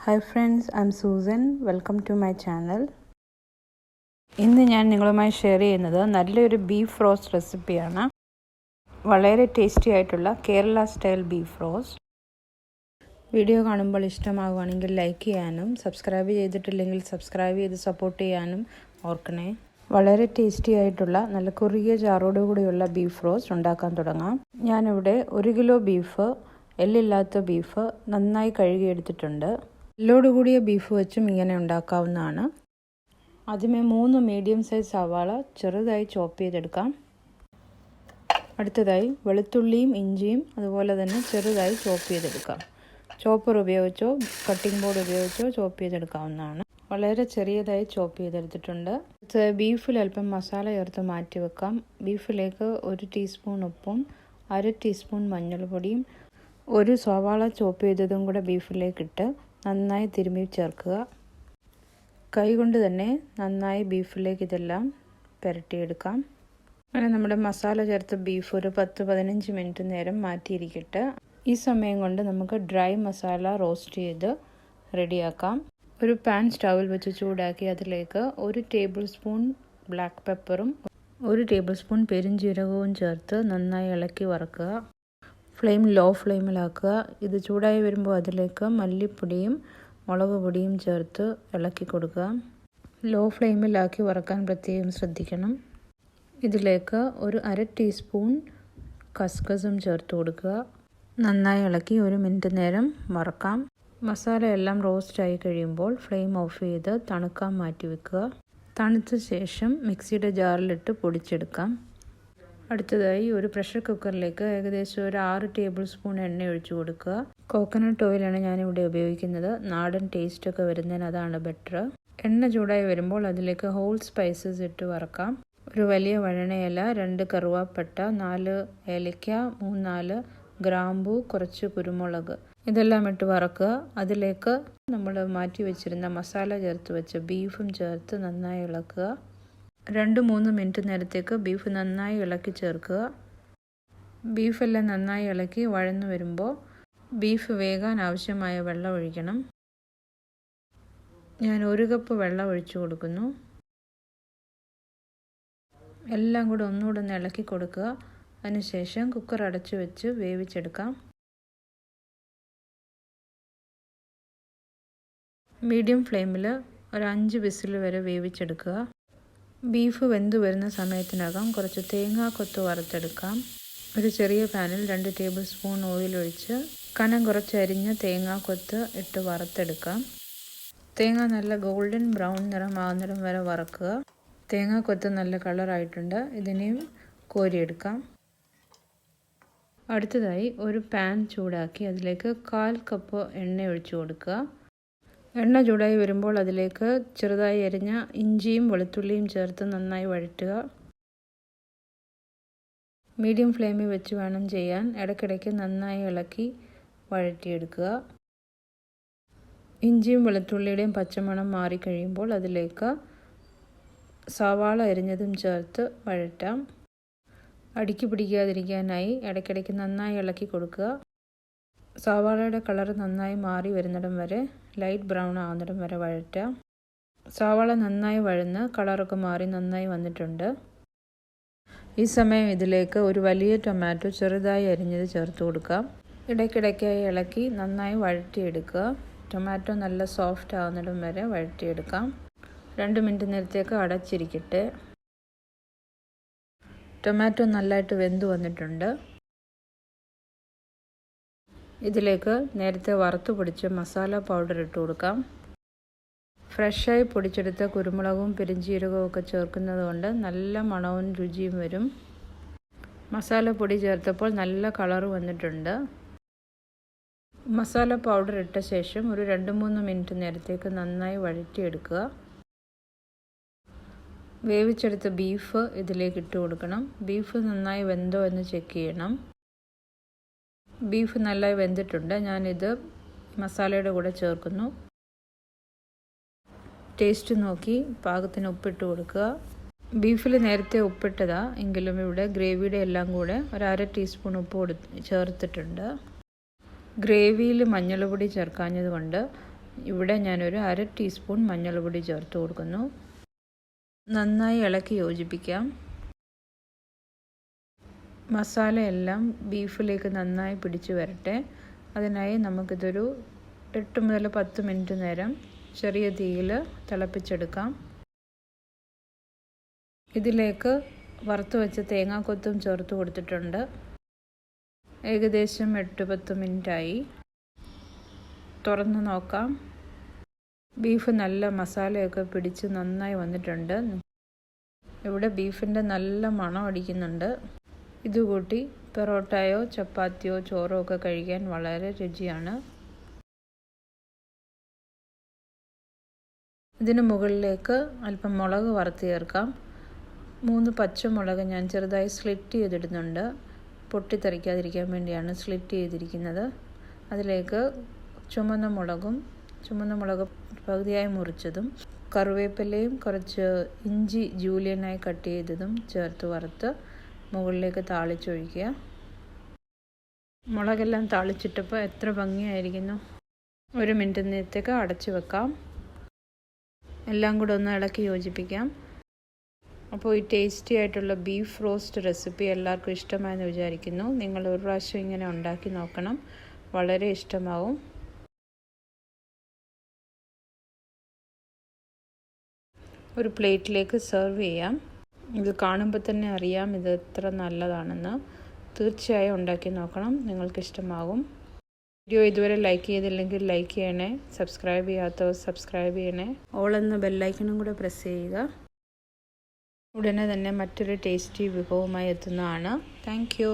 Hi friends, I'm Susan. Welcome to my channel. ഇന്ന് ഞാൻ നിങ്ങളുമായി ഷെയർ ചെയ്യുന്നത് നല്ലൊരു ബീഫ് റോസ്റ്റ് റെസിപ്പിയാണ്. വളരെ ടേസ്റ്റി ആയിട്ടുള്ള Kerala style beef roast. Video കാണുമ്പോൾ ഇഷ്ടമാവുകയാണെങ്കിൽ ലൈക്ക് ചെയ്യാനും സബ്സ്ക്രൈബ് ചെയ്തിട്ടില്ലെങ്കിൽ സബ്സ്ക്രൈബ് ചെയ്ത് സപ്പോർട്ട് ചെയ്യാനും ഓർക്കണേ. വളരെ ടേസ്റ്റി ആയിട്ടുള്ള നല്ല കുറുകിയ ചാറോടുകൂടിയുള്ള ബീഫ് റോസ്റ്റ് ഉണ്ടാക്കാൻ തുടങ്ങാം. ഞാനിവിടെ 1 കിലോ ബീഫ്, എല്ലില്ലാത്ത ബീഫ് നന്നായി കഴുകിയെടുത്തിട്ടുണ്ട്. എല്ലോടുകൂടിയ ബീഫ് വെച്ചും ഇങ്ങനെ ഉണ്ടാക്കാവുന്നതാണ്. ആദ്യമേ 3 മീഡിയം സൈസ് സവാള ചെറുതായി ചോപ്പ് ചെയ്തെടുക്കാം. അടുത്തതായി വെളുത്തുള്ളിയും ഇഞ്ചിയും അതുപോലെ തന്നെ ചെറുതായി ചോപ്പ് ചെയ്തെടുക്കാം. ചോപ്പർ ഉപയോഗിച്ചോ കട്ടിംഗ് ബോർഡ് ഉപയോഗിച്ചോ ചോപ്പ് ചെയ്തെടുക്കാവുന്നതാണ്. വളരെ ചെറിയതായി ചോപ്പ് ചെയ്തെടുത്തിട്ടുണ്ട്. ബീഫിൽ അല്പം മസാല ചേർത്ത് മാറ്റി വെക്കാം. ബീഫിലേക്ക് 1 ടീസ്പൂൺ ഉപ്പും 1/2 ടീസ്പൂൺ മഞ്ഞൾപ്പൊടിയും 1 സവാള ചോപ്പ് ചെയ്തതും കൂടെ ബീഫിലേക്കിട്ട് നന്നായി തിരുമ്മി ചേർക്കുക. കൈകൊണ്ട് തന്നെ നന്നായി ബീഫിലേക്ക് ഇതെല്ലാം പുരട്ടിയെടുക്കാം. അങ്ങനെ നമ്മുടെ മസാല ചേർത്ത ബീഫ് ഒരു 10-15 മിനിറ്റ് നേരം മാറ്റിയിരിക്കട്ടെ. ഈ സമയം കൊണ്ട് നമുക്ക് ഡ്രൈ മസാല റോസ്റ്റ് ചെയ്ത് റെഡിയാക്കാം. ഒരു പാൻ സ്റ്റൗവിൽ വെച്ച് ചൂടാക്കി അതിലേക്ക് 1 ടേബിൾ സ്പൂൺ ബ്ലാക്ക് പെപ്പറും 1 ടേബിൾ സ്പൂൺ പെരിഞ്ജീരകവും ചേർത്ത് നന്നായി ഇളക്കി വറുക്കുക. Flame law ഫ്ലെയിമിലാക്കുക. ഇത് ചൂടായി വരുമ്പോൾ അതിലേക്ക് മല്ലിപ്പൊടിയും മുളക് പൊടിയും ചേർത്ത് ഇളക്കി കൊടുക്കുക. ലോ ഫ്ലെയിമിലാക്കി വറുക്കാൻ പ്രത്യേകം ശ്രദ്ധിക്കണം. ഇതിലേക്ക് ഒരു 1/2 ടീസ്പൂൺ കസ്കസും ചേർത്ത് കൊടുക്കുക. നന്നായി ഇളക്കി 1 മിനിറ്റ് നേരം വറക്കാം. മസാല എല്ലാം റോസ്റ്റായി കഴിയുമ്പോൾ ഫ്ലെയിം ഓഫ് ചെയ്ത് തണുക്കാൻ മാറ്റി വെക്കുക. തണുത്ത ശേഷം മിക്സിയുടെ ജാറിലിട്ട് പൊടിച്ചെടുക്കാം. അടുത്തതായി ഒരു പ്രഷർ കുക്കറിലേക്ക് ഏകദേശം ഒരു 6 ടേബിൾ സ്പൂൺ എണ്ണ ഒഴിച്ചു കൊടുക്കുക. കോക്കനട്ട് ഓയിലാണ് ഞാനിവിടെ ഉപയോഗിക്കുന്നത്. നാടൻ ടേസ്റ്റൊക്കെ വരുന്നതിന് അതാണ് ബെറ്റർ. എണ്ണ ചൂടായി വരുമ്പോൾ അതിലേക്ക് ഹോൾ സ്പൈസസ് ഇട്ട് വറക്കാം. ഒരു വലിയ വഴണയില, 2 കറുവാപ്പട്ട, 4 ഏലക്ക, 3-4 ഗ്രാമ്പൂ, കുറച്ച് കുരുമുളക് ഇതെല്ലാം ഇട്ട് വറക്കുക. അതിലേക്ക് നമ്മൾ മാറ്റി വെച്ചിരുന്ന മസാല ചേർത്ത് വെച്ച ബീഫും ചേർത്ത് നന്നായി ഇളക്കുക. 2-3 മിനിറ്റ് നേരത്തേക്ക് ബീഫ് നന്നായി ഇളക്കി ചേർക്കുക. ബീഫെല്ലാം നന്നായി ഇളക്കി വഴന്നു വരുമ്പോൾ ബീഫ് വേകാൻ ആവശ്യമായ വെള്ളം ഒഴിക്കണം. ഞാൻ 1 കപ്പ് വെള്ളം ഒഴിച്ചു കൊടുക്കുന്നു. എല്ലാം കൂടെ ഒന്നുകൂടെ ഒന്ന് ഇളക്കി കൊടുക്കുക. അതിനുശേഷം കുക്കർ അടച്ചു വെച്ച് വേവിച്ചെടുക്കാം. മീഡിയം ഫ്ലെയിമിൽ ഒരു 5 വിസിൽ വരെ വേവിച്ചെടുക്കുക. ബീഫ് വെന്ത് വരുന്ന സമയത്തിനകം കുറച്ച് തേങ്ങാക്കൊത്ത് വറുത്തെടുക്കാം. ഒരു ചെറിയ പാനിൽ 2 ടേബിൾ സ്പൂൺ ഓയിൽ ഒഴിച്ച് കനം കുറച്ച് അരിഞ്ഞ തേങ്ങാക്കൊത്ത് ഇട്ട് വറുത്തെടുക്കാം. തേങ്ങ നല്ല ഗോൾഡൻ ബ്രൗൺ നിറമാകുന്നിടം വരെ വറക്കുക. തേങ്ങാക്കൊത്ത് നല്ല കളറായിട്ടുണ്ട്. ഇതിനെയും കോരിയെടുക്കാം. അടുത്തതായി ഒരു പാൻ ചൂടാക്കി അതിലേക്ക് 1/4 കപ്പ് എണ്ണ ഒഴിച്ചു കൊടുക്കുക. എണ്ണ ചൂടായി വരുമ്പോൾ അതിലേക്ക് ചെറുതായി അരിഞ്ഞ ഇഞ്ചിയും വെളുത്തുള്ളിയും ചേർത്ത് നന്നായി വഴറ്റുക. മീഡിയം ഫ്ലെയിമിൽ വെച്ച് വേണം ചെയ്യാൻ. ഇടയ്ക്കിടയ്ക്ക് നന്നായി ഇളക്കി വഴറ്റിയെടുക്കുക. ഇഞ്ചിയും വെളുത്തുള്ളിയുടെയും പച്ചമണം മാറിക്കഴിയുമ്പോൾ അതിലേക്ക് സവാള അരിഞ്ഞതും ചേർത്ത് വഴറ്റാം. അടിക്ക് പിടിക്കാതിരിക്കാനായി ഇടയ്ക്കിടയ്ക്ക് നന്നായി ഇളക്കി കൊടുക്കുക. സവാളയുടെ കളർ നന്നായി മാറി വരുന്നിടം വരെ ലൈറ്റ് ബ്രൗൺ ആവുന്നിടം വരെ വഴറ്റാം. സവാള നന്നായി വഴന്ന് കളറൊക്കെ മാറി നന്നായി വന്നിട്ടുണ്ട്. ഈ സമയം ഇതിലേക്ക് ഒരു വലിയ ടൊമാറ്റോ ചെറുതായി അരിഞ്ഞത് ചേർത്ത് കൊടുക്കാം. ഇടയ്ക്കിടയ്ക്കായി ഇളക്കി നന്നായി വഴറ്റിയെടുക്കുക. ടൊമാറ്റോ നല്ല സോഫ്റ്റ് ആവുന്നിടം വരെ വഴറ്റിയെടുക്കാം. 2 മിനിറ്റ് നേരത്തേക്ക് അടച്ചിരിക്കട്ടെ. ടൊമാറ്റോ നല്ലതായിട്ട് വെന്ത് വന്നിട്ടുണ്ട്. ഇതിലേക്ക് നേരത്തെ വറുത്ത് പൊടിച്ച മസാല പൗഡർ ഇട്ട് കൊടുക്കാം. ഫ്രഷായി പൊടിച്ചെടുത്ത കുരുമുളകും പെരിഞ്ജീരകവും ഒക്കെ ചേർക്കുന്നത് കൊണ്ട് നല്ല മണവും രുചിയും വരും. മസാലപ്പൊടി ചേർത്തപ്പോൾ നല്ല കളർ വന്നിട്ടുണ്ട്. മസാല പൗഡർ ഇട്ട ശേഷം ഒരു 2-3 മിനിറ്റ് നേരത്തേക്ക് നന്നായി വഴറ്റിയെടുക്കുക. വേവിച്ചെടുത്ത ബീഫ് ഇതിലേക്ക് ഇട്ട് കൊടുക്കണം. ബീഫ് നന്നായി വെന്തോ എന്ന് ചെക്ക് ചെയ്യണം. ബീഫ് നന്നായി വെന്തിട്ടുണ്ട്. ഞാനിത് മസാലയുടെ കൂടെ ചേർക്കുന്നു. ടേസ്റ്റ് നോക്കി പാകത്തിന് ഉപ്പിട്ട് കൊടുക്കുക. ബീഫിൽ നേരത്തെ ഉപ്പിട്ടതാ എങ്കിലും ഇവിടെ ഗ്രേവിയുടെ എല്ലാം കൂടെ ഒരു 1/2 ടീസ്പൂൺ ഉപ്പ് ചേർത്തിട്ടുണ്ട്. ഗ്രേവിയിൽ മഞ്ഞൾപ്പൊടി ചേർക്കാഞ്ഞത് കൊണ്ട് ഇവിടെ ഞാനൊരു 1/2 ടീസ്പൂൺ മഞ്ഞൾപ്പൊടി ചേർത്ത് കൊടുക്കുന്നു. നന്നായി ഇളക്കി യോജിപ്പിക്കാം. മസാലയെല്ലാം ബീഫിലേക്ക് നന്നായി പിടിച്ചു വരട്ടെ. അതിനായി നമുക്കിതൊരു 8 മുതൽ 10 മിനിറ്റ് നേരം ചെറിയ തീയിൽ തിളപ്പിച്ചെടുക്കാം. ഇതിലേക്ക് വറുത്ത് വെച്ച തേങ്ങാക്കൊത്തും ചേർത്ത് കൊടുത്തിട്ടുണ്ട്. ഏകദേശം 8-10 മിനിറ്റായി. തുറന്ന് നോക്കാം. ബീഫ് നല്ല മസാലയൊക്കെ പിടിച്ച് നന്നായി വന്നിട്ടുണ്ട്. ഇവിടെ ബീഫിൻ്റെ നല്ല മണം അടിക്കുന്നുണ്ട്. ഇതുകൂട്ടി പൊറോട്ടയോ ചപ്പാത്തിയോ ചോറോ ഒക്കെ കഴിക്കാൻ വളരെ രുചിയാണ്. ഇതിന് മുകളിലേക്ക് അല്പം മുളക് വറുത്ത് ചേർക്കാം. 3 പച്ചമുളക് ഞാൻ ചെറുതായി സ്ലിറ്റ് ചെയ്തിടുന്നുണ്ട്. പൊട്ടിത്തെറിക്കാതിരിക്കാൻ വേണ്ടിയാണ് സ്ലിറ്റ് ചെയ്തിരിക്കുന്നത്. അതിലേക്ക് ചുമന്ന മുളക് പകുതിയായി മുറിച്ചതും കറിവേപ്പിലയും കുറച്ച് ഇഞ്ചി ജൂലിയനായി കട്ട് ചെയ്തതും ചേർത്ത് വറുത്ത് മുകളിലേക്ക് താളിച്ചൊഴിക്കുക. മുളകെല്ലാം താളിച്ചിട്ടപ്പോൾ എത്ര ഭംഗിയായിരിക്കുന്നു. 1 മിനിറ്റ് നേരത്തേക്ക് അടച്ചു വെക്കാം. എല്ലാം കൂടെ ഒന്ന് ഇളക്കി യോജിപ്പിക്കാം. അപ്പോൾ ഈ ടേസ്റ്റി ആയിട്ടുള്ള ബീഫ് റോസ്റ്റ് റെസിപ്പി എല്ലാവർക്കും ഇഷ്ടമായെന്ന് വിചാരിക്കുന്നു. നിങ്ങൾ ഒരു പ്രാവശ്യം ഇങ്ങനെ ഉണ്ടാക്കി നോക്കണം. വളരെ ഇഷ്ടമാവും. ഒരു പ്ലേറ്റിലേക്ക് സെർവ് ചെയ്യാം. ഇത് കാണുമ്പോൾ തന്നെ അറിയാം ഇത് എത്ര നല്ലതാണെന്ന്. തീർച്ചയായും ഉണ്ടാക്കി നോക്കണം. നിങ്ങൾക്കിഷ്ടമാകും. വീഡിയോ ഇതുവരെ ലൈക്ക് ചെയ്തില്ലെങ്കിൽ ലൈക്ക് ചെയ്യണേ. സബ്സ്ക്രൈബ് ചെയ്യാത്തവർ സബ്സ്ക്രൈബ് ചെയ്യണേ. ഓൾ എന്ന ബെല്ലൈക്കണും കൂടെ പ്രസ് ചെയ്യുക. ഉടനെ തന്നെ മറ്റൊരു ടേസ്റ്റി വിഭവമായി എത്തുന്നതാണ്. Thank you.